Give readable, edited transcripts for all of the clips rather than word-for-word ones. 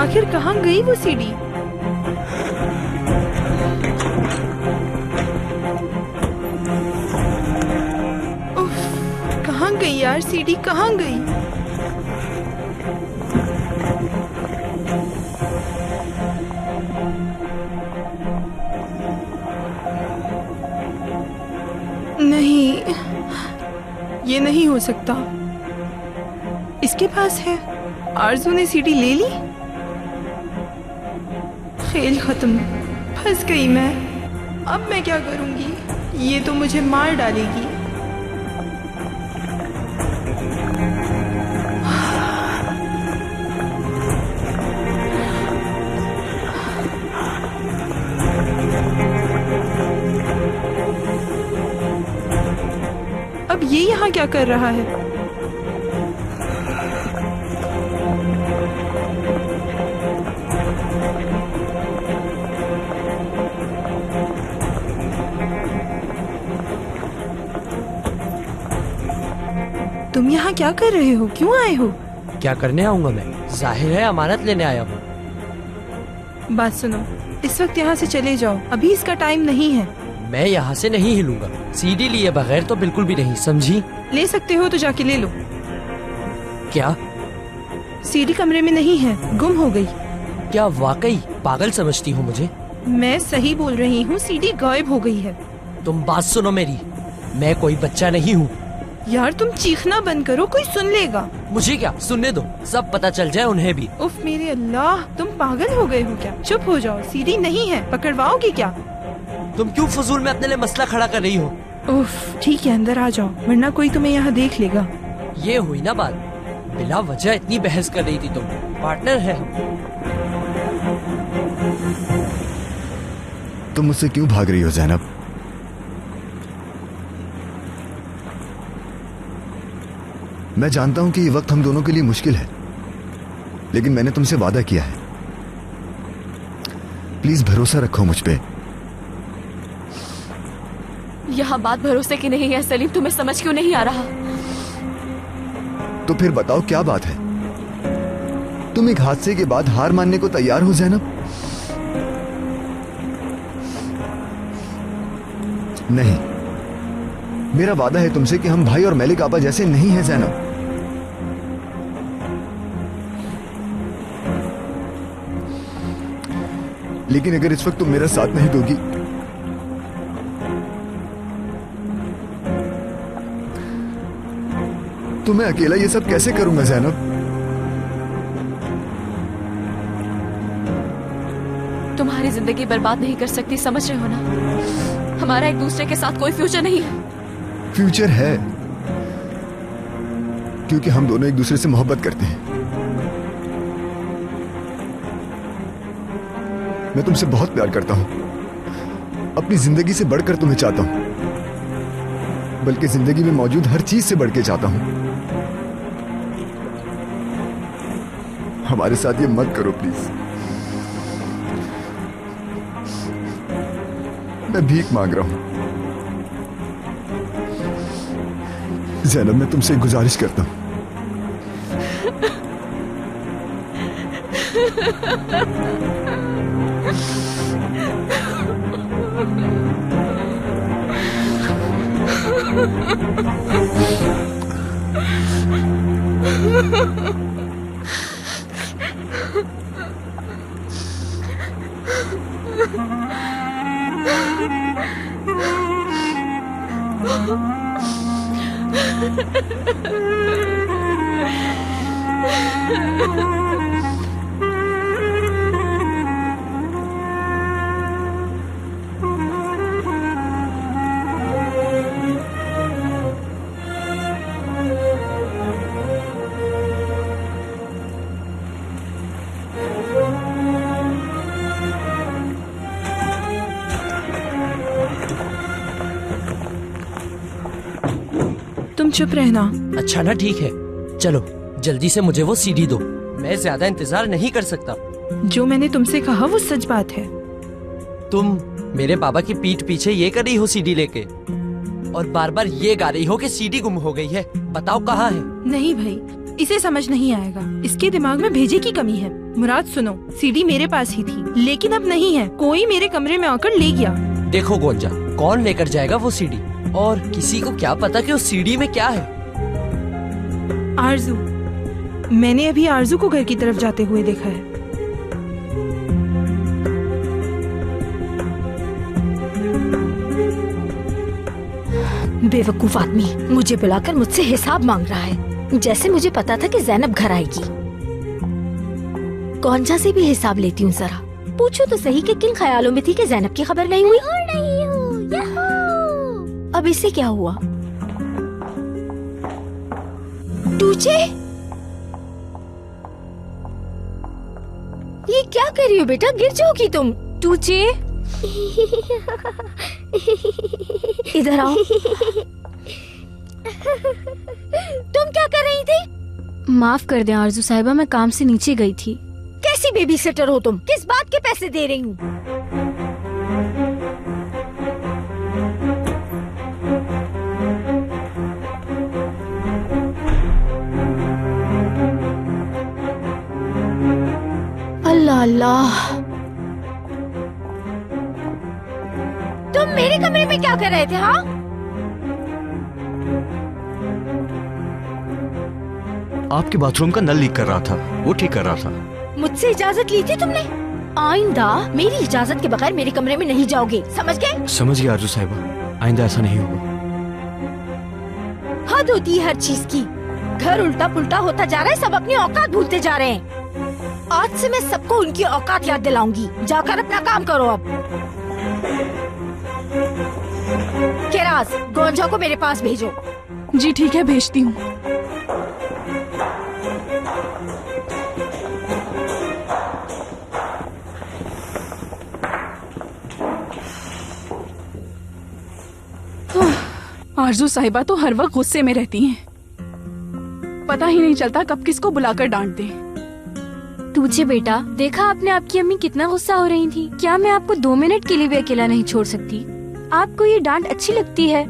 आखिर कहाँ गई वो सीडी? उफ, कहाँ गई यार सीडी, कहाँ गई? नहीं, ये नहीं हो सकता। इसके पास है। आरजू ने सीडी ले ली। खेल खत्म, फंस गई मैं। अब मैं क्या करूंगी? ये तो मुझे मार डालेगी। अब ये यहाँ क्या कर रहा है? तुम यहाँ क्या कर रहे हो? क्यों आए हो? क्या करने आऊंगा मैं? जाहिर है अमानत लेने आया हूँ। बात सुनो, इस वक्त यहाँ से चले जाओ, अभी इसका टाइम नहीं है। मैं यहाँ से नहीं हिलूंगा। सीडी लिए बगैर तो बिल्कुल भी नहीं, समझी? ले सकते हो तो जाके ले लो। क्या? सीडी कमरे में नहीं है, गुम हो गई। क्या वाकई पागल समझती हो मुझे? मैं सही बोल रही हूँ, सीडी गायब हो गई है। तुम बात सुनो मेरी, मैं कोई बच्चा नहीं हूँ। यार तुम चीखना बंद करो, कोई सुन लेगा। मुझे क्या, सुनने दो, सब पता चल जाए उन्हें भी। उफ मेरे अल्लाह, तुम पागल हो गए हो क्या? चुप हो जाओ, सीडी नहीं है, पकड़वाओगे क्या? तुम क्यों फजूल में अपने लिए मसला खड़ा कर रही हो? उफ ठीक है, अंदर आ जाओ, वरना कोई तुम्हें यहाँ देख लेगा। ये हुई ना बात, बिला वजह इतनी बहस कर रही थी तुम। पार्टनर है हम। तुम मुझसे क्यों भाग रही हो ज़ैनब? मैं जानता हूं कि ये वक्त हम दोनों के लिए मुश्किल है, लेकिन मैंने तुमसे वादा किया है। प्लीज भरोसा रखो मुझ पे। यहाँ बात भरोसे की नहीं है सलीम, तुम्हें समझ क्यों नहीं आ रहा? तो फिर बताओ क्या बात है? तुम एक हादसे के बाद हार मानने को तैयार हो ज़ैनब? नहीं, मेरा वादा है तुमसे कि हम भाई और मलिक आपा जैसे नहीं हैं ज़ैनब। लेकिन अगर इस वक्त तुम मेरा साथ नहीं दोगी तो मैं अकेला ये सब कैसे करूंगा ज़ैनब? तुम्हारी जिंदगी बर्बाद नहीं कर सकती, समझ रहे हो ना? हमारा एक दूसरे के साथ कोई फ्यूचर नहीं है। फ्यूचर है, क्योंकि हम दोनों एक दूसरे से मोहब्बत करते हैं। मैं तुमसे बहुत प्यार करता हूं, अपनी जिंदगी से बढ़कर तुम्हें चाहता हूं, बल्कि जिंदगी में मौजूद हर चीज से बढ़ के चाहता हूं। हमारे साथ ये मत करो प्लीज। मैं भीख मांग रहा हूं ज़ैनब, मैं तुमसे गुजारिश करता हूं। तुम चुप रहना। अच्छा ना, ठीक है, चलो जल्दी से मुझे वो सीडी दो, मैं ज्यादा इंतजार नहीं कर सकता। जो मैंने तुमसे कहा वो सच बात है। तुम मेरे बाबा की पीठ पीछे ये कर रही हो सीडी लेके, और बार बार ये गा रही हो कि सीडी गुम हो गई है। बताओ कहाँ है? नहीं भाई, इसे समझ नहीं आएगा, इसके दिमाग में भेजे की कमी है। मुराद सुनो, सीडी मेरे पास ही थी, लेकिन अब नहीं है। कोई मेरे कमरे में आकर ले गया। देखो गोंजा, कौन लेकर जाएगा वो सीडी? और किसी को क्या पता कि उस सीडी में क्या है? आरजू, मैंने अभी आरजू को घर की तरफ जाते हुए देखा है। बेवकूफ आदमी मुझे बुलाकर मुझसे हिसाब मांग रहा है, जैसे मुझे पता था कि जैनब घर आएगी। कौनजा से भी हिसाब लेती हूँ जरा। पूछो तो सही कि किन ख्यालों में थी कि जैनब की खबर नहीं हुई। अब इससे क्या हुआ? टूचे, ये क्या कर रही हो बेटा? गिर जाओगी तुम। टूचे, इधर आओ। तुम क्या कर रही थी? माफ कर दें आरजू साहिबा, मैं काम से नीचे गई थी। कैसी बेबी सिटर हो तुम? किस बात के पैसे दे रही हूँ? अल्लाह अल्लाह, तुम मेरे कमरे में क्या कर रहे थे? हाँ, आपके बाथरूम का नल लीक कर रहा था, वो ठीक कर रहा था। मुझसे इजाजत ली थी तुमने? आइंदा मेरी इजाजत के बगैर मेरे कमरे में नहीं जाओगे, समझ गए? समझ गया आरजू साहिबा, आइंदा ऐसा नहीं होगा। हद होती है हर चीज की। घर उल्टा पुल्टा होता जा रहा है, सब अपनी औकात भूलते जा रहे हैं। आज से मैं सबको उनकी औकात याद दिलाऊंगी। जाकर अपना काम करो अब। केराज, गोंजा को मेरे पास भेजो। जी ठीक है, भेजती हूँ। आरजू साहिबा तो हर वक्त गुस्से में रहती हैं। पता ही नहीं चलता कब किसको बुलाकर डांट दे। टूचे बेटा, देखा आपने आपकी अम्मी कितना गुस्सा हो रही थी। क्या मैं आपको 2 मिनट के लिए भी अकेला नहीं छोड़ सकती? आपको ये डांट अच्छी लगती है?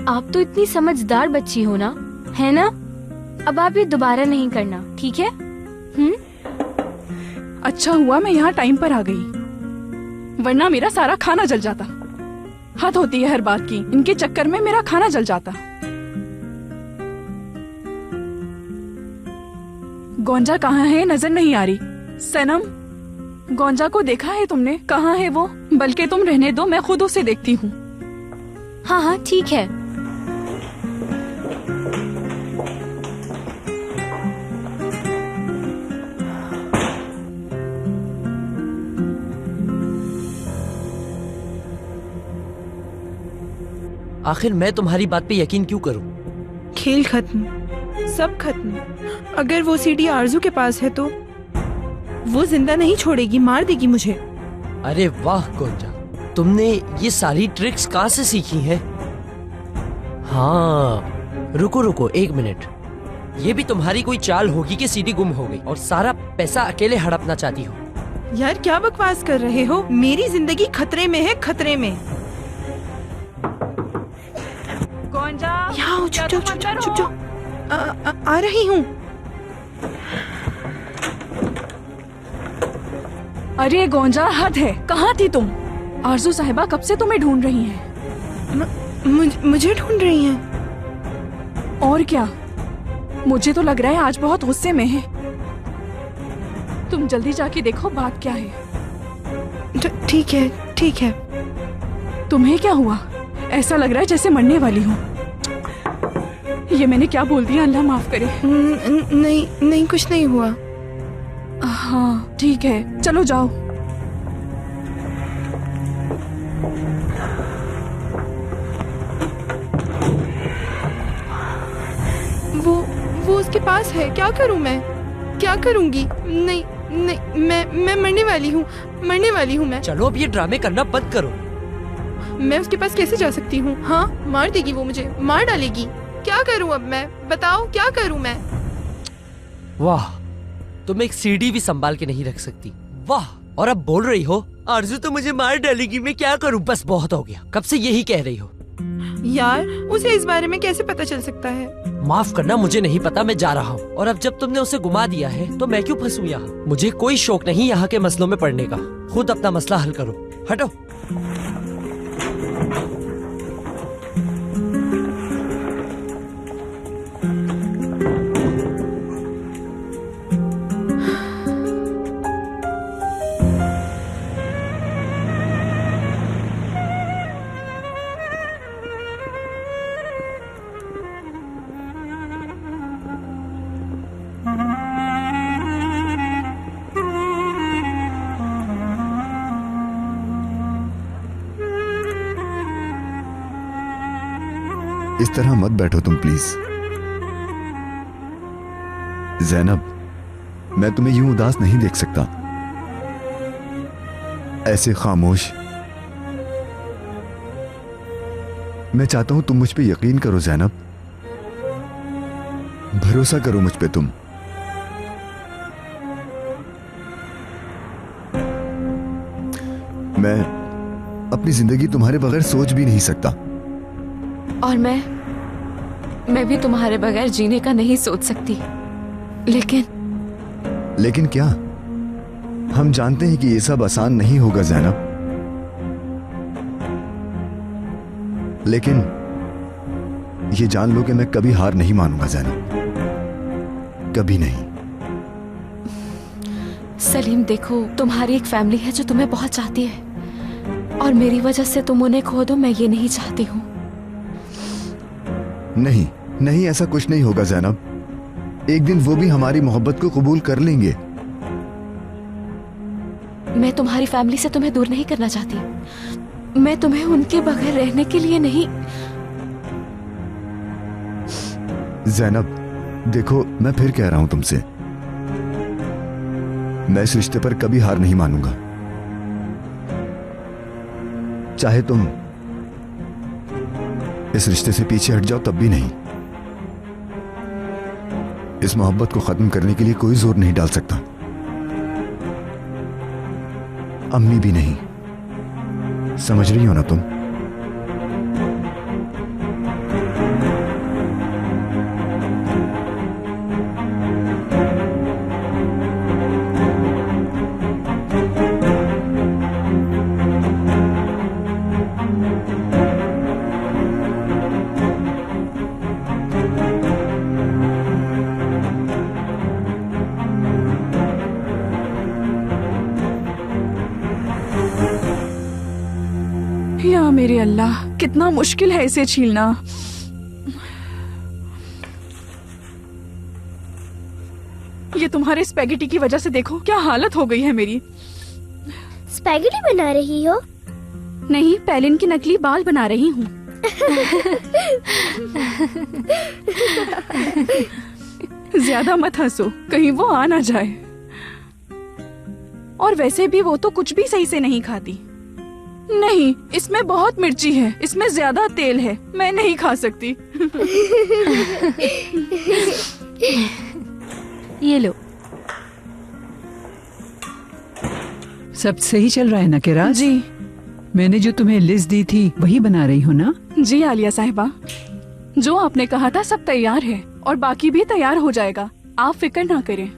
आप तो इतनी समझदार बच्ची हो ना, है ना? अब आप ये दोबारा नहीं करना, ठीक है? अच्छा हुआ मैं यहाँ टाइम पर आ गई, वरना मेरा सारा खाना जल जाता। हद होती है हर बात की, इनके चक्कर में मेरा खाना जल जाता। गोंजा कहाँ है? नजर नहीं आ रही। सनम, गोंजा को देखा है तुमने? कहाँ है वो? बल्कि तुम रहने दो, मैं खुद उसे देखती हूँ। हाँ हाँ ठीक है। आखिर मैं तुम्हारी बात पे यकीन क्यों करूं? खेल खत्म, सब खत्म। अगर वो सीडी आरजू के पास है तो वो जिंदा नहीं छोड़ेगी, मार देगी मुझे। अरे वाह गोंजा, तुमने ये सारी ट्रिक्स कहाँ से सीखी हैं? हाँ, रुको रुको 1 मिनट। ये भी तुम्हारी कोई चाल होगी कि सीडी गुम हो गई और सारा पैसा अकेले हड़पना चाहती हो। यार क्या बकवास कर रहे हो? मेरी जिंदगी खतरे में है, खतरे में। गोंजा, यहाँ आओ, क्या चुप तुम जाओ, अंदर चुप हो? जाओ। आ रही हूँ। अरे गोंजा, हद है। कहाँ थी तुम? आरजू साहिबा कब से तुम्हें ढूंढ रही हैं। मुझे ढूंढ रही हैं? और क्या, मुझे तो लग रहा है आज बहुत गुस्से में है। तुम जल्दी जाके देखो बात क्या है। ठीक है, ठीक है। तुम्हें क्या हुआ? ऐसा लग रहा है जैसे मरने वाली हूँ। ये मैंने क्या बोल दिया, अल्लाह माफ करे। नहीं नहीं, कुछ नहीं हुआ। हाँ ठीक है, चलो जाओ। वो उसके पास है। क्या करूं मैं? क्या करूंगी? नहीं नहीं, मैं मरने वाली हूँ, मरने वाली हूँ मैं। चलो अब ये ड्रामे करना बंद करो। मैं उसके पास कैसे जा सकती हूँ? हाँ, मार देगी वो, मुझे मार डालेगी। क्या करूँ अब मैं? बताओ क्या करूँ मैं? वाह, तुम एक सीडी भी संभाल के नहीं रख सकती। वाह, और अब बोल रही हो आरजू तो मुझे मार डालेगी, मैं क्या करूं? बस बहुत हो गया, कब से यही कह रही हो। यार उसे इस बारे में कैसे पता चल सकता है? माफ करना, मुझे नहीं पता, मैं जा रहा हूँ। और अब जब तुमने उसे गुमा दिया है तो मैं क्यों फंसूं यहाँ? मुझे कोई शौक नहीं यहाँ के मसलों में पड़ने का। खुद अपना मसला हल करो, हटो। इस तरह मत बैठो तुम प्लीज। जैनब, मैं तुम्हें यूं उदास नहीं देख सकता, ऐसे खामोश। मैं चाहता हूं तुम मुझ पे यकीन करो जैनब, भरोसा करो मुझ पे तुम। मैं अपनी जिंदगी तुम्हारे बगैर सोच भी नहीं सकता। और मैं भी तुम्हारे बगैर जीने का नहीं सोच सकती। लेकिन क्या? हम जानते हैं कि ये सब आसान नहीं होगा जैनब, लेकिन ये जान लो कि मैं कभी हार नहीं मानूंगा जैनब, कभी नहीं। सलीम देखो, तुम्हारी एक फैमिली है जो तुम्हें बहुत चाहती है और मेरी वजह से तुम उन्हें खो दो, मैं ये नहीं चाहती हूँ। नहीं नहीं, ऐसा कुछ नहीं होगा जैनब। एक दिन वो भी हमारी मोहब्बत को कबूल कर लेंगे। मैं तुम्हारी फैमिली से तुम्हें दूर नहीं करना चाहती। मैं तुम्हें उनके बगैर रहने के लिए नहीं। जैनब देखो, मैं फिर कह रहा हूं तुमसे, मैं इस रिश्ते पर कभी हार नहीं मानूंगा। चाहे तुम इस रिश्ते से पीछे हट जाओ तब भी नहीं। इस मोहब्बत को खत्म करने के लिए कोई जोर नहीं डाल सकता, अम्मी भी नहीं। समझ रही हो ना तुम? या मेरे अल्लाह, कितना मुश्किल है इसे छीलना। ये तुम्हारे स्पैगेटी की वजह से देखो क्या हालत हो गई है मेरी। स्पैगेटी बना रही हो? नहीं, पैलिन के नकली बाल बना रही हूँ। ज्यादा मत हंसो, कहीं वो आ ना जाए। और वैसे भी वो तो कुछ भी सही से नहीं खाती। नहीं, इसमें बहुत मिर्ची है, इसमें ज्यादा तेल है, मैं नहीं खा सकती। ये लो। सब सही चल रहा है ना किरात? जी। मैंने जो तुम्हें लिस्ट दी थी वही बना रही हो ना? जी आलिया साहिबा, जो आपने कहा था सब तैयार है और बाकी भी तैयार हो जाएगा, आप फिक्र ना करें।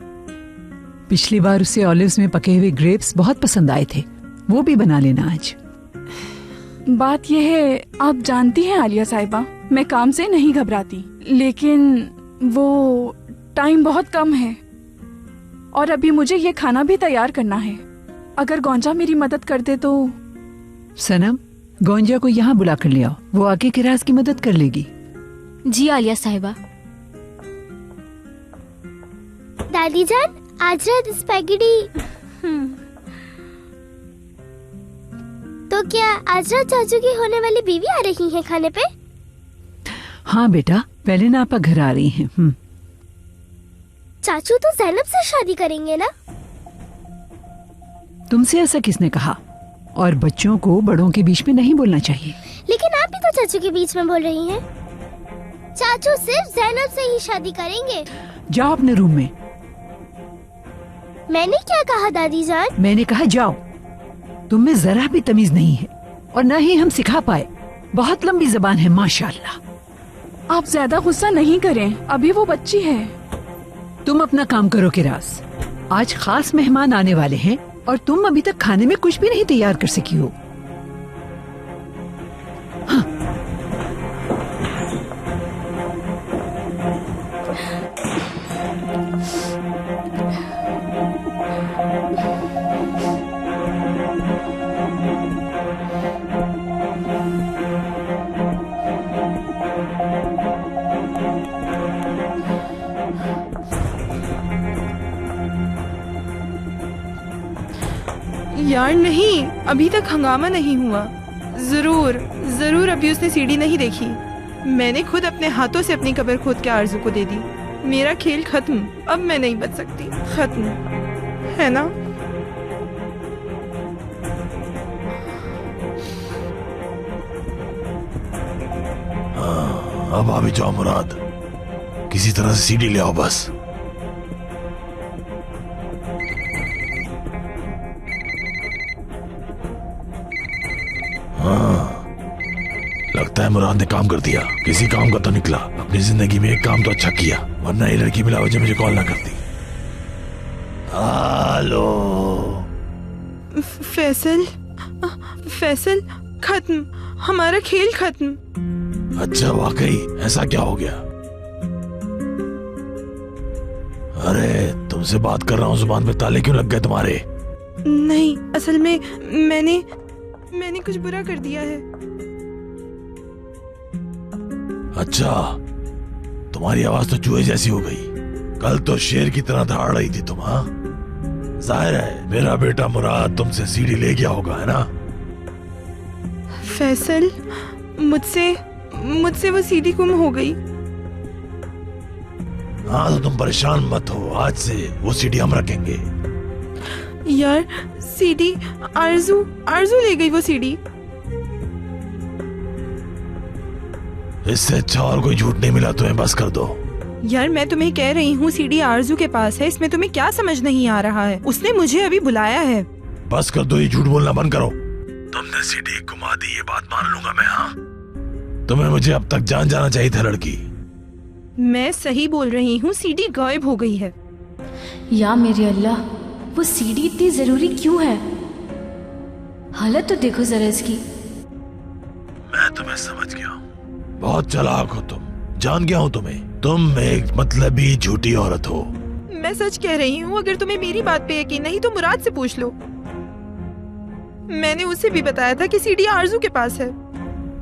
पिछली बार उसे ऑलिव्स में पके हुए ग्रेप्स बहुत पसंद आए थे, वो भी बना लेना आज। बात यह है, आप जानती हैं आलिया साहिबा, मैं काम से नहीं घबराती, लेकिन वो टाइम बहुत कम है और अभी मुझे ये खाना भी तैयार करना है। अगर गोंजा मेरी मदद कर दे तो। सनम, गोंजा को यहाँ बुला कर ले आओ, वो आके किराज की मदद कर लेगी। जी आलिया साहिबा। दादी जान, आज रात स्पैगेटी। तो क्या आज रात चाचू की होने वाली बीवी आ रही है खाने पे? हाँ बेटा, पहले ना आपा घर आ रही हैं। चाचू तो ज़ैनब से शादी करेंगे ना? तुमसे ऐसा किसने कहा? और बच्चों को बड़ों के बीच में नहीं बोलना चाहिए। लेकिन आप भी तो चाचू के बीच में बोल रही हैं। चाचू सिर्फ ज़ैनब से ही शादी करेंगे। जाओ अपने रूम में। मैंने क्या कहा दादी जान? मैंने कहा जाओ। तुम में जरा भी तमीज नहीं है और न ही हम सिखा पाए। बहुत लंबी जबान है माशाल्लाह। आप ज्यादा गुस्सा नहीं करें, अभी वो बच्ची है। तुम अपना काम करो किरास। आज खास मेहमान आने वाले हैं और तुम अभी तक खाने में कुछ भी नहीं तैयार कर सकी हो। यार नहीं, अभी तक हंगामा नहीं हुआ। जरूर जरूर अभी उसने सीढ़ी नहीं देखी। मैंने खुद अपने हाथों से अपनी कब्र खोद के आरजू को दे दी। मेरा खेल खत्म, अब मैं नहीं बच सकती। खत्म है ना? हाँ, अब अभी जाओ मुराद, किसी तरह से सीढ़ी ले आओ बस। लगता है मुराद ने काम कर दिया, किसी काम का तो निकला। अपनी जिंदगी में एक काम तो अच्छा किया, वरना ये लड़की मिला वजह मुझे कॉल ना करती। हेलो फैसल, फैसल खत्म, हमारा खेल खत्म। अच्छा वाकई ऐसा क्या हो गया? अरे तुमसे बात कर रहा हूँ, जुबान पे ताले क्यों लग गए तुम्हारे? नहीं, असल में मैंने कुछ बुरा कर दिया है। अच्छा, तुम्हारी आवाज तो चूहे जैसी हो गई। कल तो शेर की तरह दहाड़ रही थी तुम। हाँ, जाहिर है मेरा बेटा मुराद तुमसे सीढ़ी ले गया होगा, है ना? फैसल, मुझसे वो सीढ़ी गुम हो गई। हाँ तो तुम परेशान मत हो, आज से वो सीढ़ी हम रखेंगे। यार सीढ़ी आरजू ले गई वो सीढ़ी। इससे अच्छा और कोई झूठ नहीं मिला तुम्हें, बस कर दो। यार मैं तुम्हें कह रही हूँ सीढ़ी आरजू के पास है, इसमें तुम्हें क्या समझ नहीं आ रहा है? उसने मुझे अभी बुलाया है। बस कर दो, ये झूठ बोलना बंद करो। तुमने सीढ़ी घुमा दी, ये बात मान लूंगा मैं। हाँ, तुम्हें मुझे अब तक जान जाना चाहिए था लड़की। मैं सही बोल रही हूँ, सीढ़ी गायब हो गई है। या मेरे अल्लाह, वो सीढ़ी इतनी जरूरी क्यों है? हालत तो देखो जरा इसकी। मैं तुम्हें समझ गया हूँ, बहुत चालाक हो तुम, जान गया हूँ तुम्हें। तुम एक मतलबी झूठी औरत हो। मैं सच कह रही हूँ, अगर तुम्हें मेरी बात पे यकीन नहीं तो मुराद से पूछ लो। मैंने उसे भी बताया था कि सीढ़ी आरजू के पास है।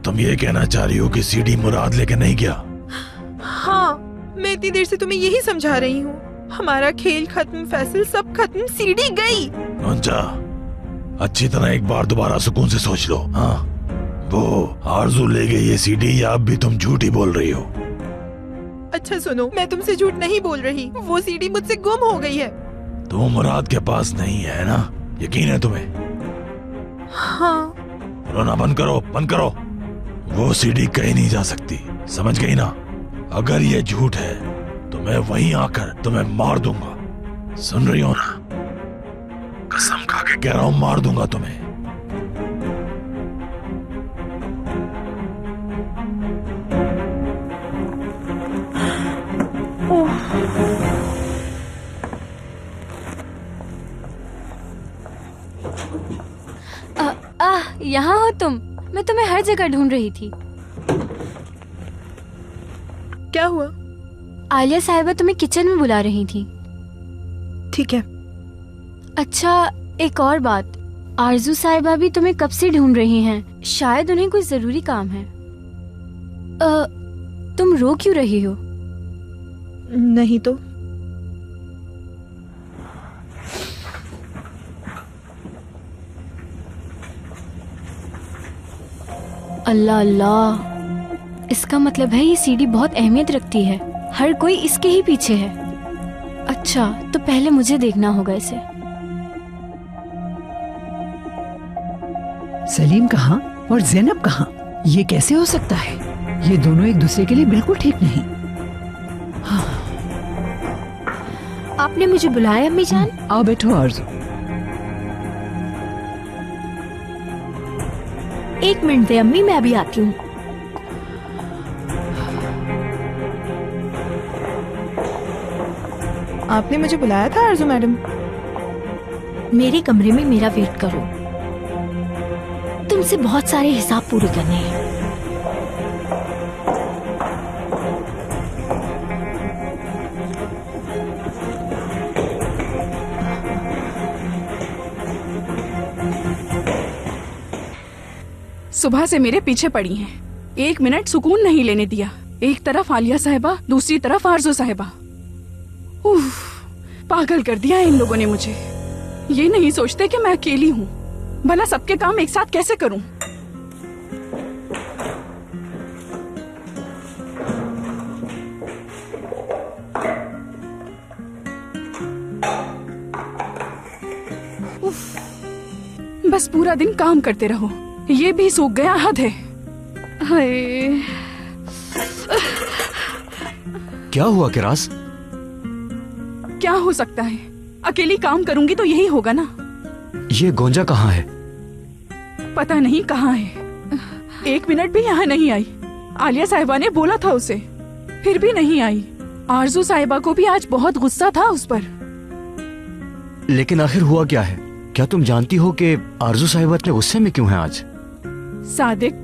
तुम ये कहना चाह रही हो कि सीढ़ी मुराद लेके नहीं गया? हाँ, मैं इतनी देर से तुम्हें यही समझा रही हूँ। हमारा खेल खत्म, फैसल सब खत्म, सीढ़ी गई। अच्छा, अच्छी तरह एक बार दोबारा सुकून से सोच लो। हाँ, वो आरजू ले गई ये सीढ़ी, या अब भी तुम झूठी बोल रही हो? अच्छा सुनो, मैं तुमसे झूठ नहीं बोल रही, वो सीढ़ी मुझसे गुम हो गई है। तो वो मुराद के पास नहीं है ना? यकीन है तुम्हें? हाँ। रोना बंद करो, बंद करो। वो सीढ़ी कहीं नहीं जा सकती, समझ गई ना? अगर ये झूठ है तो मैं वहीं आकर तुम्हें मार दूंगा। सुन रही हो ना? कसम खा के कह रहा हूं, मार दूंगा तुम्हें। यहाँ हो तुम? मैं तुम्हें हर जगह ढूंढ रही थी। क्या हुआ? आलिया साहिबा तुम्हें किचन में बुला रही थी। ठीक है। अच्छा, एक और बात, आरजू साहिबा भी तुम्हें कब से ढूंढ रही हैं। शायद उन्हें कोई जरूरी काम है। तुम रो क्यों रही हो? नहीं तो। अल्लाह अल्लाह, इसका मतलब है ये सीढ़ी बहुत अहमियत रखती है, हर कोई इसके ही पीछे है। अच्छा, तो पहले मुझे देखना होगा इसे। सलीम कहाँ और जैनब कहाँ? ये कैसे हो सकता है? ये दोनों एक दूसरे के लिए बिल्कुल ठीक नहीं। हाँ। आपने मुझे बुलाया अम्मी जान? आओ बैठो आरजू। 1 मिनट दे अम्मी, मैं अभी आती हूँ। आपने मुझे बुलाया था आरजू मैडम? मेरे कमरे में मेरा वेट करो, तुमसे बहुत सारे हिसाब पूरे करने हैं। सुबह से मेरे पीछे पड़ी हैं, 1 मिनट सुकून नहीं लेने दिया। एक तरफ आलिया साहिबा, दूसरी तरफ आरजू साहिबा। उफ, पागल कर दिया इन लोगों ने मुझे। ये नहीं सोचते कि मैं अकेली हूँ। भला सबके काम एक साथ कैसे करूँ? उफ, बस पूरा दिन काम करते रहो, ये भी सूख गया, हद है। हाय, क्या हुआ किरास? क्या हो सकता है? अकेली काम करूंगी तो यही होगा ना। ये गोंजा कहाँ है? पता नहीं कहाँ है। 1 मिनट भी यहाँ नहीं आई। आलिया साहिबा ने बोला था उसे, फिर भी नहीं आई। आरजू साहिबा को भी आज बहुत गुस्सा था उस पर। लेकिन आखिर हुआ क्या है? क्या तुम जानती हो कि आरजू साहिबा इतने गुस्से में क्यों है आज? सादिक,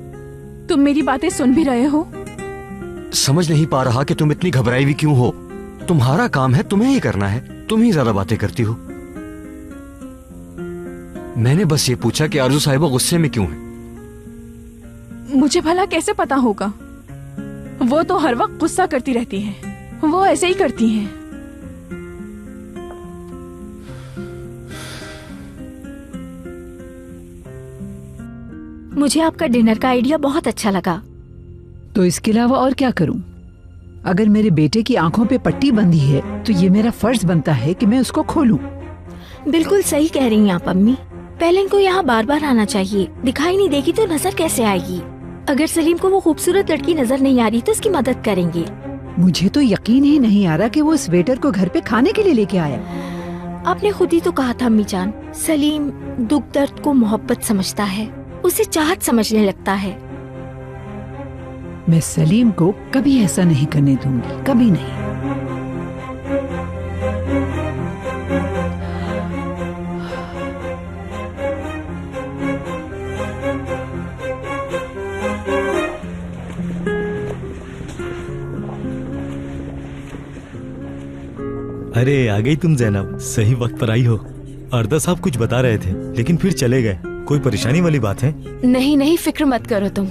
तुम मेरी बातें सुन भी रहे हो? समझ नहीं पा रहा कि तुम इतनी घबराई हुई क्यों हो। तुम्हारा काम है, तुम्हें ही करना है, तुम ही ज्यादा बातें करती हो। मैंने बस ये पूछा कि आरजू साहिबा गुस्से में क्यों है। मुझे भला कैसे पता होगा? वो तो हर वक्त गुस्सा करती रहती हैं। वो ऐसे ही करती हैं। मुझे आपका डिनर का आइडिया बहुत अच्छा लगा। तो इसके अलावा और क्या करूं? अगर मेरे बेटे की आंखों पे पट्टी बंधी है तो ये मेरा फर्ज बनता है कि मैं उसको खोलूं। बिल्कुल सही कह रही हैं आप अम्मी। पहले इनको यहाँ बार बार आना चाहिए। दिखाई नहीं देगी तो नजर कैसे आएगी? अगर सलीम को वो खूबसूरत लड़की नजर नहीं आ रही तो उसकी मदद करेंगे। मुझे तो यकीन ही नहीं आ रहा कि वो इस वेटर को घर पे खाने के लिए लेके आया। आपने खुद ही तो कहा था अम्मी जान, सलीम दुख दर्द को मोहब्बत समझता है, उसे चाहत समझने लगता है। मैं सलीम को कभी ऐसा नहीं करने दूंगी, कभी नहीं। अरे आ गई तुम जैनब, सही वक्त पर आई हो। अर्दा साहब कुछ बता रहे थे लेकिन फिर चले गए। कोई परेशानी वाली बात है? नहीं नहीं, फिक्र मत करो तुम।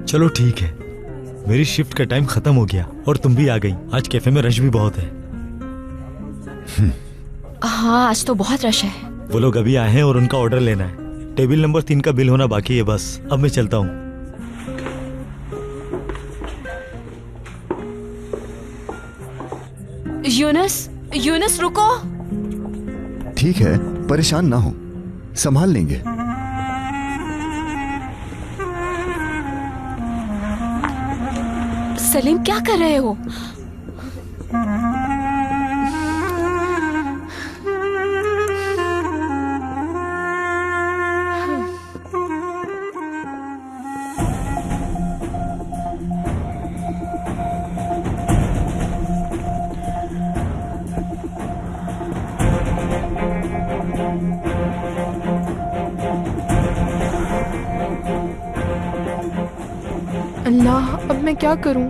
चलो ठीक है, मेरी शिफ्ट का टाइम खत्म हो गया और तुम भी आ गई। आज कैफे में रश भी बहुत है। हाँ, आज तो बहुत रश है। वो लोग अभी आए हैं और उनका ऑर्डर लेना है। टेबल नंबर 3 का बिल होना बाकी है बस। अब मैं चलता हूँ। यूनुस रुको। ठीक है, परेशान ना हो, संभाल लेंगे। सलीम, क्या कर रहे हो? अल्लाह, अब मैं क्या करूं?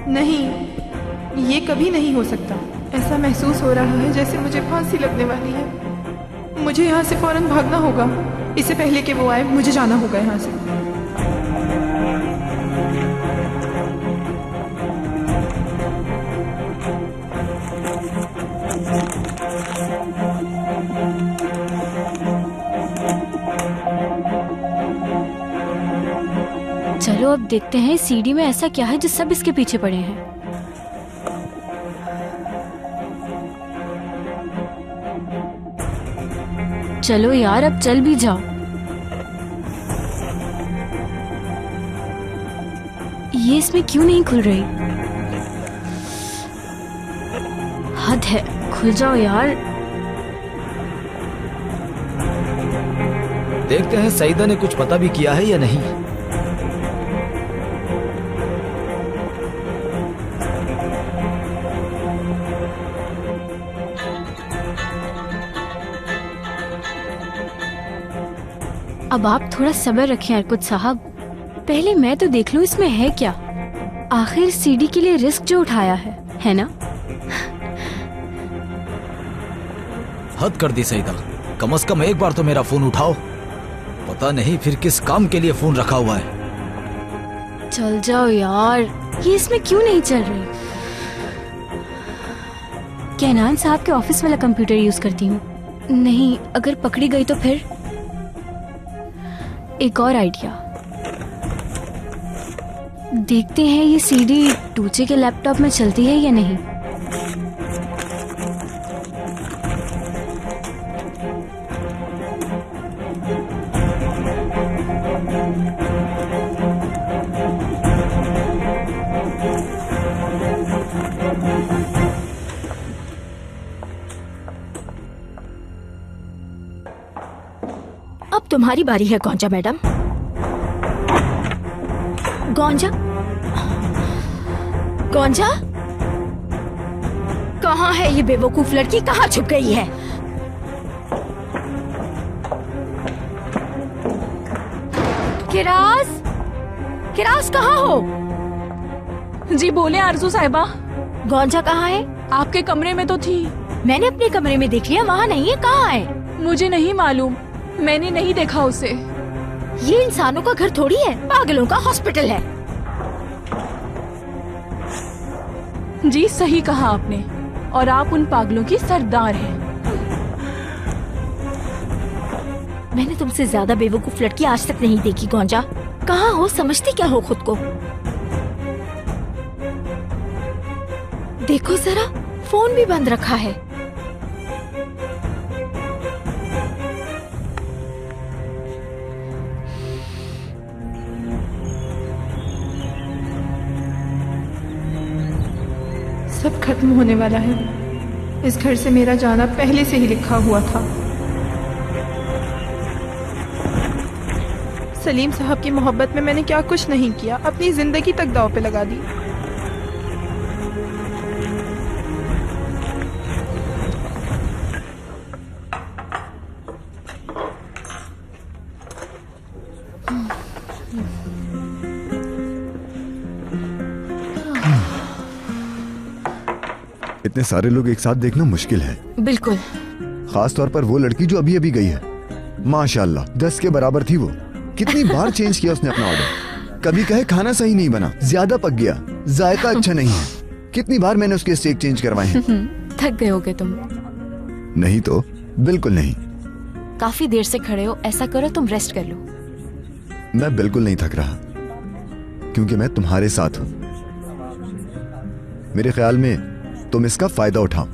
नहीं, ये कभी नहीं हो सकता। ऐसा महसूस हो रहा है जैसे मुझे फांसी लगने वाली है। मुझे यहाँ से फौरन भागना होगा। इससे पहले कि वो आए, मुझे जाना होगा यहाँ से। चलो अब देखते हैं सीडी में ऐसा क्या है जो सब इसके पीछे पड़े हैं। चलो यार, अब चल भी जाओ। ये इसमें क्यों नहीं खुल रही? हद है, खुल जाओ यार। देखते हैं सईदा ने कुछ पता भी किया है या नहीं। अब आप थोड़ा सब्र रखें अर्कुत साहब, पहले मैं तो देख लूं इसमें है क्या। आखिर सीडी के लिए रिस्क जो उठाया है ना? हद कर दी सईदा, कम से कम एक बार तो मेरा फोन उठाओ। पता नहीं फिर किस काम के लिए फोन रखा हुआ है। चल जाओ यार, ये इसमें क्यों नहीं चल रही? कैनान साहब के ऑफिस वाला कंप्यूटर यूज करती हूँ। नहीं, अगर पकड़ी गई तो फिर एक और आइडिया। देखते हैं ये सीडी टूचे के लैपटॉप में चलती है या नहीं। अब तुम्हारी बारी है गोंजा मैडम। गोंजा, गोंजा, कहाँ है ये बेवकूफ लड़की? कहाँ छुप गई है? किरास, किरास कहाँ हो? जी बोले आरजू साहिबा। गोंजा कहाँ है? आपके कमरे में तो थी। मैंने अपने कमरे में देख लिया, वहाँ नहीं है। कहाँ है? मुझे नहीं मालूम, मैंने नहीं देखा उसे। ये इंसानों का घर थोड़ी है, पागलों का हॉस्पिटल है। जी सही कहा आपने, और आप उन पागलों की सरदार हैं। मैंने तुमसे ज्यादा बेवकूफ लड़की आज तक नहीं देखी गोंजा। कहाँ हो? समझती क्या हो खुद को? देखो जरा, फोन भी बंद रखा है। सब खत्म होने वाला है। इस घर से मेरा जाना पहले से ही लिखा हुआ था। सलीम साहब की मोहब्बत में मैंने क्या कुछ नहीं किया, अपनी जिंदगी तक दांव पे लगा दी। इतने सारे लोग एक साथ देखना मुश्किल है। बिल्कुल। खास तौर पर वो लड़की जो अभी अभी गई है। माशाल्लाह 10 के बराबर थी वो। कितनी बार चेंज किया उसने अपना ऑर्डर। कभी कहे खाना सही नहीं बना, ज्यादा पक गया, जायका अच्छा नहीं है। कितनी बार मैंने उसके स्टेक चेंज करवाए हैं। थक गए होगे तुम। नहीं तो बिल्कुल नहीं। काफी देर से खड़े हो, ऐसा करो तुम रेस्ट कर लो। मैं बिल्कुल नहीं थक रहा, क्योंकि मैं तुम्हारे साथ हूँ। मेरे ख्याल में तुम इसका फायदा उठाओ।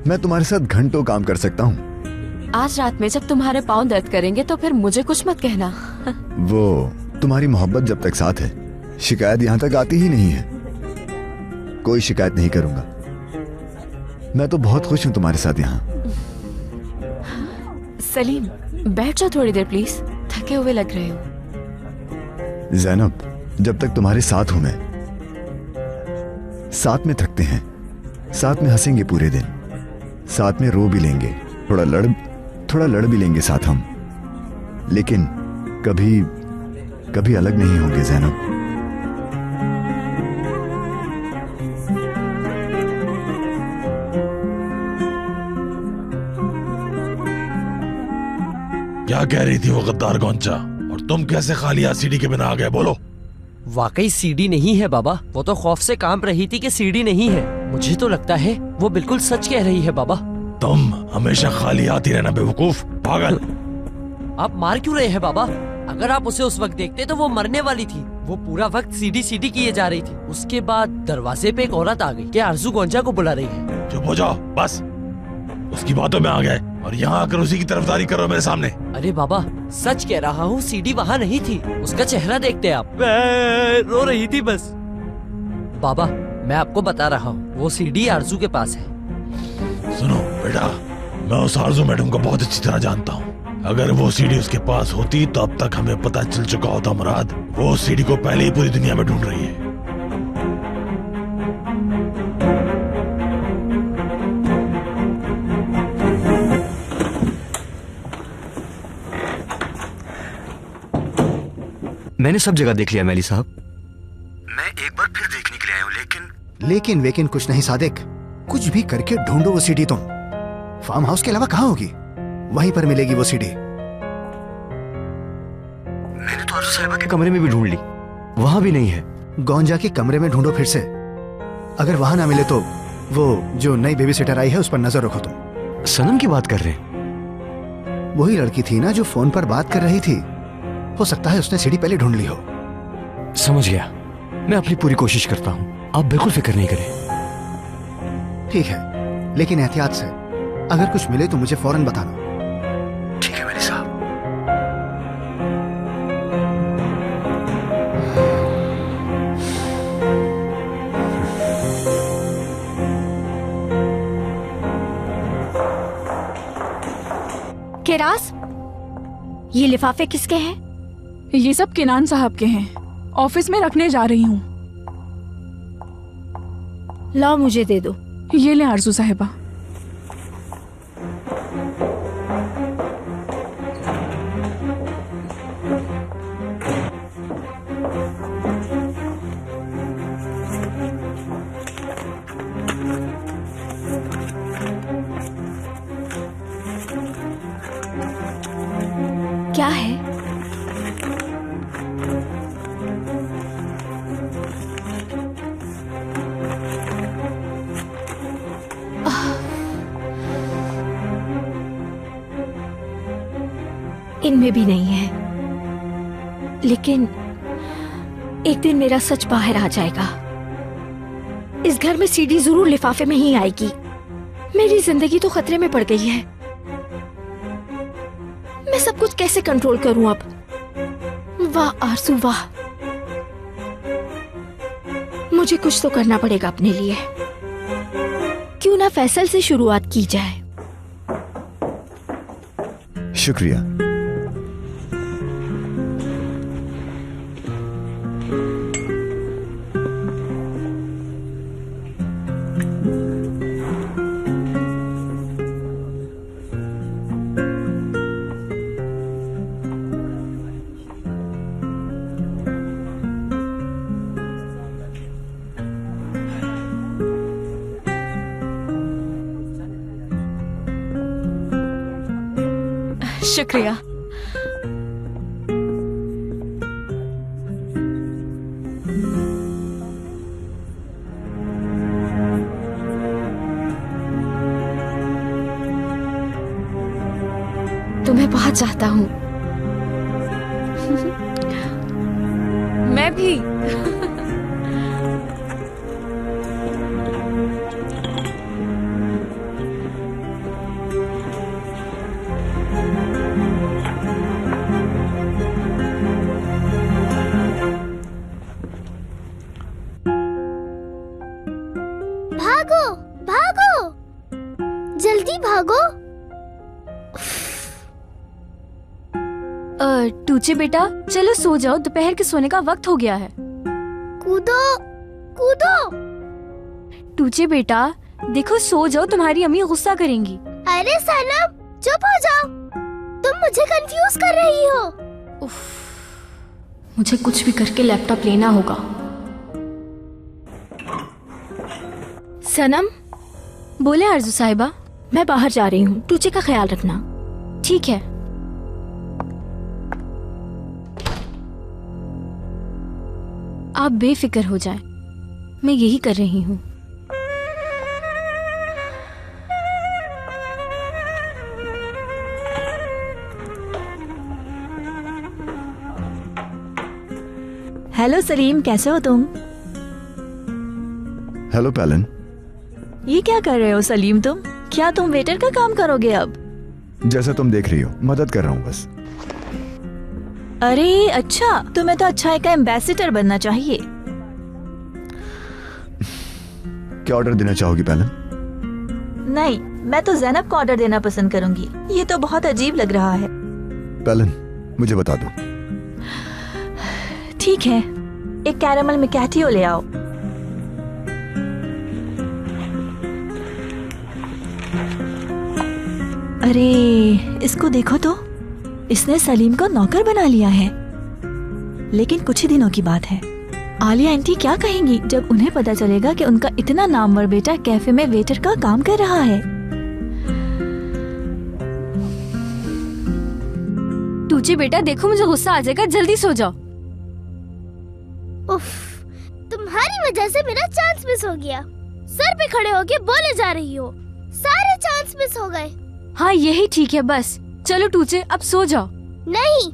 मैं तुम्हारे साथ घंटों काम कर सकता हूँ। आज रात में जब तुम्हारे पाँव दर्द करेंगे तो फिर मुझे कुछ मत कहना। वो तुम्हारी मोहब्बत जब तक साथ है, शिकायत यहाँ तक आती ही नहीं है। कोई शिकायत नहीं करूंगा। मैं तो बहुत खुश हूँ तुम्हारे साथ यहाँ। सलीम, बैठ जाओ थोड़ी देर प्लीज, थके हुए लग रहे हो। ज़ैनब, जब तक तुम्हारे साथ हूं मैं, साथ में थकते हैं, साथ में हंसेंगे पूरे दिन, साथ में रो भी लेंगे, थोड़ा लड़ भी लेंगे साथ हम, लेकिन कभी कभी अलग नहीं होंगे ज़ैनब। क्या कह रही थी वो गद्दार गोंचा? और तुम कैसे खाली सीडी के बिना आ गए? बोलो। वाकई सीडी नहीं है बाबा, वो तो खौफ से कांप रही थी कि सीडी नहीं है। मुझे तो लगता है वो बिल्कुल सच कह रही है बाबा। तुम हमेशा खाली आती रहना बेवकूफ, पागल। आप मार क्यों रहे हैं बाबा? अगर आप उसे उस वक्त देखते तो वो मरने वाली थी। वो पूरा वक्त सीडी सीडी किए जा रही थी। उसके बाद दरवाजे पे एक औरत आ गई कि आरजू गोंजा को बुला रही है। चुप हो जाओ बस, उसकी बातों में आ गए और यहाँ आकर उसी की तरफदारी करो मेरे सामने। अरे बाबा, सच कह रहा हूँ, सीडी वहाँ नहीं थी। उसका चेहरा देखते आप, रो रही थी बस। बाबा, मैं आपको बता रहा हूँ, वो सीडी आरजू के पास है। सुनो बेटा, मैं उस आरजू मैडम को बहुत अच्छी तरह जानता हूँ। अगर वो सीडी उसके पास होती तो अब तक हमें पता चल चुका होता मुराद। वो सीडी को पहले ही पूरी दुनिया में ढूंढ रही है। मैंने सब जगह देख लिया मैली साहब। मैं एक बार फिर देखने के लिए आया हूँ, लेकिन वेकिन कुछ नहीं सादिक। कुछ भी करके ढूंढो वो सीडी तुम। फार्म हाउस के अलावा कहाँ होगी? वहीं पर मिलेगी वो सीडी। मैंने तो आरजू साहिबा के कमरे में भी ढूंढ ली, वहां भी नहीं है। गौंजा के कमरे में ढूंढो फिर से। अगर वहां ना मिले तो वो जो नई बेबी सिटर आई है उस पर नजर रखो तुम। सनम की बात कर रहे हैं? वही लड़की थी ना जो फोन पर बात कर रही थी। हो सकता है उसने सीडी पहले ढूंढ ली हो। समझ गया, मैं अपनी पूरी कोशिश करता हूँ, आप बिल्कुल फिक्र नहीं करें। ठीक है, लेकिन एहतियात से। अगर कुछ मिले तो मुझे फौरन बताना। ठीक है मैली साहब। केरास, ये लिफाफे किसके हैं? ये सब किनान साहब के हैं। ऑफिस में रखने जा रही हूँ। लाओ मुझे दे दो। ये ले आरजू साहिबा। क्या है? इनमें भी नहीं है, लेकिन एक दिन मेरा सच बाहर आ जाएगा। इस घर में सीडी जरूर लिफाफे में ही आएगी। मेरी जिंदगी तो खतरे में पड़ गई है। मैं सब कुछ कैसे कंट्रोल करूं अब? वाह आरज़ू वाह, मुझे कुछ तो करना पड़ेगा अपने लिए। क्यों ना फैसल से शुरुआत की जाए। शुक्रिया। शुक्रिया। तुम्हें बहुत चाहता हूँ। मैं भी। भागो भागो, जल्दी भागो। टूचे बेटा, चलो सो जाओ, दोपहर के सोने का वक्त हो गया है। कूदो कूदो। टूचे बेटा देखो, सो जाओ, तुम्हारी अम्मी गुस्सा करेंगी। अरे सनम, चुप हो जाओ, तुम मुझे कंफ्यूज कर रही हो। मुझे कुछ भी करके लैपटॉप लेना होगा। सनम, बोले आरज़ू साहिबा। मैं बाहर जा रही हूँ, टूचे का ख्याल रखना। ठीक है। आप बेफिक्र हो जाएं, मैं यही कर रही हूँ। हेलो सलीम, कैसे हो तुम? हेलो पैलन। ये क्या कर रहे हो सलीम तुम? क्या तुम वेटर का काम करोगे अब? जैसा तुम देख रही हो, मदद कर रहा हूँ बस। अरे अच्छा, तुम्हें तो अच्छा का एम्बेसडर बनना चाहिए। क्या ऑर्डर देना चाहोगी पैलन? नहीं, मैं तो ज़ैनब को ऑर्डर देना पसंद करूंगी। ये तो बहुत अजीब लग रहा है। पेलन, मुझे बता दो। ठीक है, एक कैरामल मैकेटियो ले आओ। अरे इसको देखो तो, इसने सलीम को नौकर बना लिया है। लेकिन कुछ ही दिनों की बात है, आलिया आंटी क्या कहेंगी जब उन्हें पता चलेगा कि उनका इतना नामवर बेटा कैफे में वेटर का काम कर रहा है। टूचे बेटा देखो मुझे गुस्सा आ जाएगा, जल्दी सो जाओ। उफ, तुम्हारी वजह से मेरा चांस मिस हो गया। सर पे खड़े होके बोले जा रही हो, सारे चांस मिस हो गए। हाँ यही ठीक है, बस चलो टूचे अब सो जाओ। नहीं,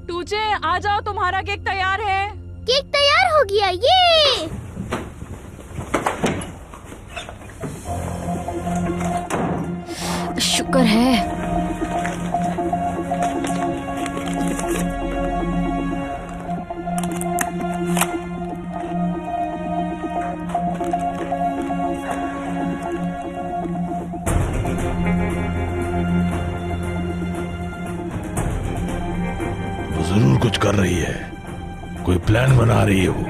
टूचे आ जाओ, तुम्हारा केक तैयार है। केक तैयार हो गया, ये शुक्र है। जरूर कुछ कर रही है, कोई प्लान बना रही है वो।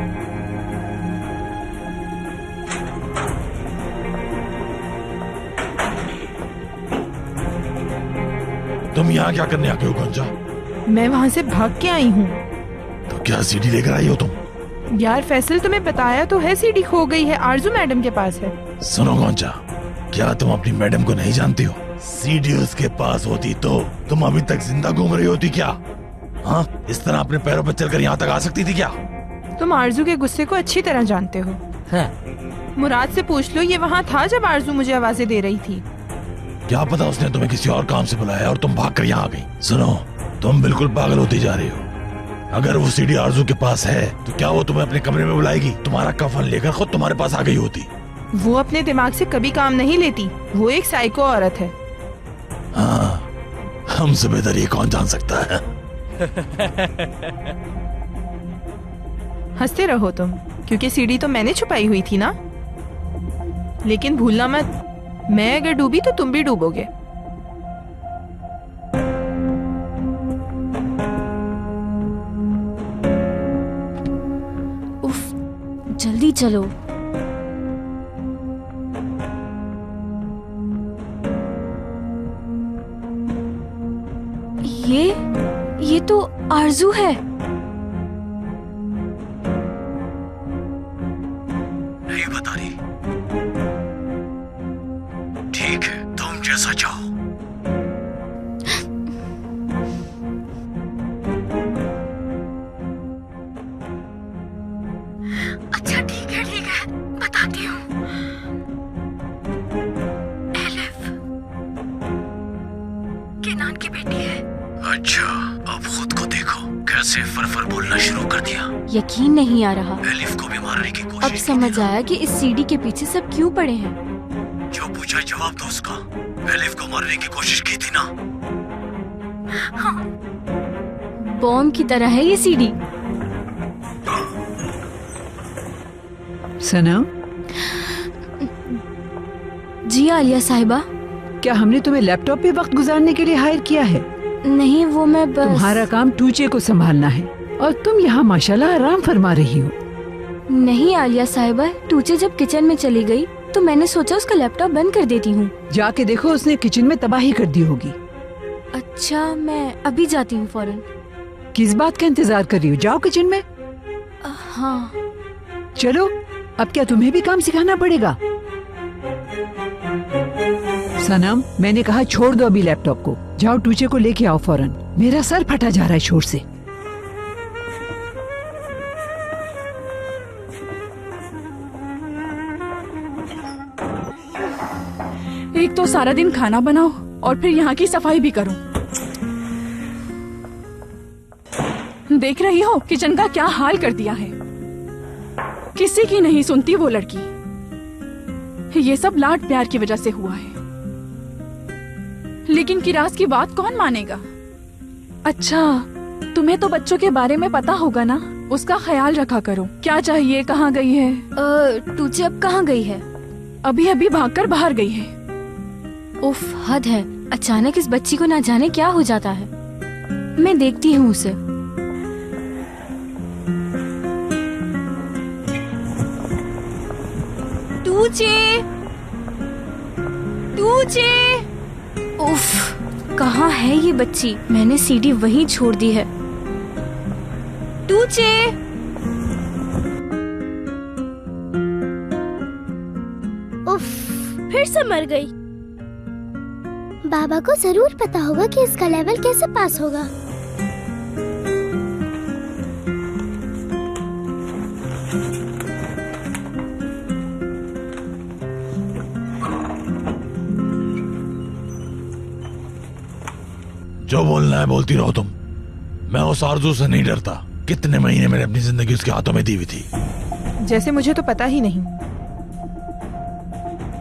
तुम यहाँ क्या करने आके हो गोंजा? मैं वहाँ से भाग के आई हूँ। तो क्या सीडी लेकर आई हो तुम? यार फैसल तुम्हें बताया तो है, सीडी खो गई है, आरजू मैडम के पास है। सुनो गोंजा, क्या तुम अपनी मैडम को नहीं जानती हो? सीडी उसके पास होती तो तुम अभी तक जिंदा घूम रही होती क्या? हाँ, इस तरह अपने पैरों पर चलकर यहाँ तक आ सकती थी क्या? तुम आरजू के गुस्से को अच्छी तरह जानते हो। मुराद से पूछ लो, ये वहाँ था जब आरजू मुझे आवाजें दे रही थी। क्या पता उसने तुम्हें किसी और काम से बुलाया और तुम भाग कर यहाँ आ गई। सुनो, तुम बिल्कुल पागल होती जा रही हो। अगर वो सीडी आरजू के पास है तो क्या वो तुम्हें अपने कमरे में बुलाएगी? तुम्हारा कफन लेकर खुद तुम्हारे पास आ गई होती। वो अपने दिमाग से कभी काम नहीं लेती, वो एक साइको औरत है। हाँ, हमसे बेहतर ये कौन जान सकता है? हंसते रहो तुम, क्योंकि सीडी तो मैंने छुपाई हुई थी ना। लेकिन भूलना मत, मैं अगर डूबी तो तुम भी डूबोगे। उफ, जल्दी चलो। ये तो आरजू है। नहीं बता रही। ठीक है, तुम जैसा चाहो। अच्छा ठीक है, बताती हूँ। एलिफ केनान की बेटी है। अच्छा, अब खुद को देखो कैसे फरफर बोलना शुरू कर दिया। यकीन नहीं आ रहा। एलिफ को भी मारने की कोशिश। अब समझ आया कि इस सीडी के पीछे सब क्यों पड़े हैं। जो पूछा जवाब दो उसका। एलिफ को मारने की कोशिश की थी ना? हाँ। बॉम्ब की तरह है ये सीडी। सनम, जी आलिया साहिबा। क्या हमने तुम्हें लैपटॉप पे वक्त गुजारने के लिए हायर किया है? नहीं, वो मैं बस। तुम्हारा काम टूचे को संभालना है और तुम यहाँ माशाल्लाह आराम फरमा रही हो। नहीं आलिया साहिबा, टूचे जब किचन में चली गई तो मैंने सोचा उसका लैपटॉप बंद कर देती हूँ। जाके देखो, उसने किचन में तबाही कर दी होगी। अच्छा, मैं अभी जाती हूँ फौरन। किस बात का इंतजार कर रही हो? जाओ किचन में। हाँ चलो, अब क्या तुम्हें भी काम सिखाना पड़ेगा? सनम, मैंने कहा छोड़ दो अभी लैपटॉप को। जाओ टूचे को लेके आओ फौरन। मेरा सर फटा जा रहा है शोर से। एक तो सारा दिन खाना बनाओ और फिर यहाँ की सफाई भी करो। देख रही हो किचन का क्या हाल कर दिया है। किसी की नहीं सुनती वो लड़की। ये सब लाड प्यार की वजह से हुआ है, लेकिन किरास की बात कौन मानेगा। अच्छा, तुम्हें तो बच्चों के बारे में पता होगा ना, उसका ख्याल रखा करो। क्या चाहिए, कहाँ गई है? टूचे अब कहाँ गई है? अभी अभी भागकर बाहर गई है। उफ, हद है। अचानक इस बच्ची को ना जाने क्या हो जाता है। मैं देखती हूँ उसे। टूचे, टूचे। उफ, कहाँ है ये बच्ची? मैंने सीडी वहीं छोड़ दी है। टूचे। उफ, फिर से मर गई। बाबा को जरूर पता होगा कि इसका लेवल कैसे पास होगा। जो बोलना है बोलती रहो तुम। मैं उस आरजू से नहीं डरता। कितने महीने मैंने अपनी जिंदगी उसके हाथों में दी हुई थी। जैसे मुझे तो पता ही नहीं।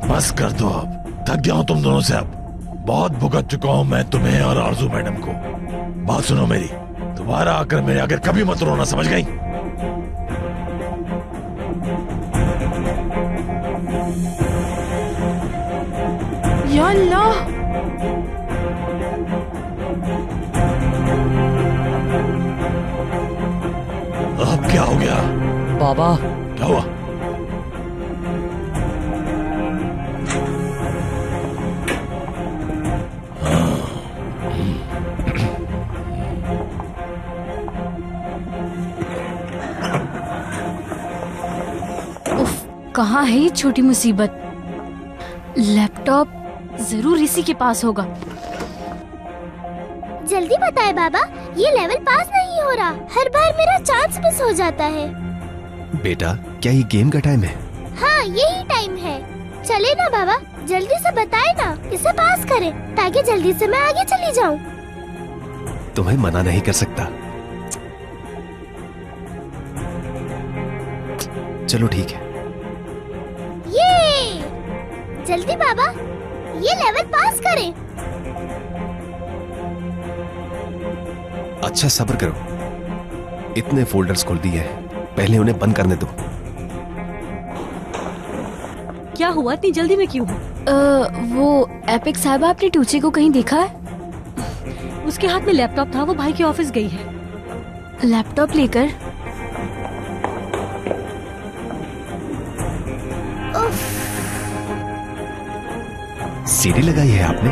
बस कर दो अब, थक गया हूं तुम दोनों से। अब बहुत भुगत चुका हूं मैं तुम्हें और आरजू मैडम को। बात सुनो मेरी, दोबारा आकर मेरे आगे कभी मत रोना, समझ गई? या अल्लाह, अब क्या हो गया? बाबा क्या हुआ? उफ, कहाँ है ये छोटी मुसीबत? लैपटॉप जरूर इसी के पास होगा। जल्दी बताए बाबा, ये लेवल पास नहीं हो रहा। हर बार मेरा चांस मिस हो जाता है। बेटा, क्या ये गेम का टाइम है? हाँ, यही टाइम है। चले ना बाबा, जल्दी से बताए ना, इसे पास करें ताकि जल्दी से मैं आगे चली जाऊं। तुम्हें मना नहीं कर सकता। चलो ठीक है। ये जल्दी बाबा, ये लेवल पास करें। अच्छा सब्र करो, इतने फोल्डर्स खोल दिए हैं, पहले उन्हें बंद करने दो। क्या हुआ, इतनी जल्दी में क्यों? वो एपिक साहिबा, आपने टूचे को कहीं देखा है? उसके हाथ में लैपटॉप था, वो भाई के ऑफिस गई है। लैपटॉप लेकर? सीडी लगाई है आपने?